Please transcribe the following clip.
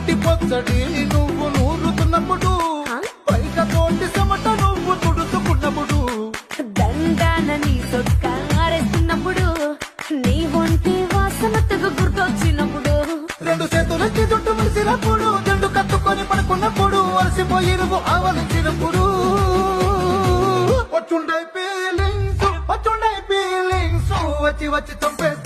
నోటి పొచ్చడి నువ్వు నూరుతున్నప్పుడు పైక తోటి చెమట నువ్వు తుడుచుకున్నప్పుడు దండాన నీ సొక్క ఆరేస్తున్నప్పుడు నీ ఒంటి వాసనతకు గుర్తొచ్చినప్పుడు రెండు చేతులకి జుట్టు ముడిసినప్పుడు జండు కత్తుకొని పడుకున్నప్పుడు అలసిపోయి నువ్వు ఆవలించినప్పుడు వచ్చుండే ఫీలింగ్స్ వచ్చి వచ్చి చంపేసి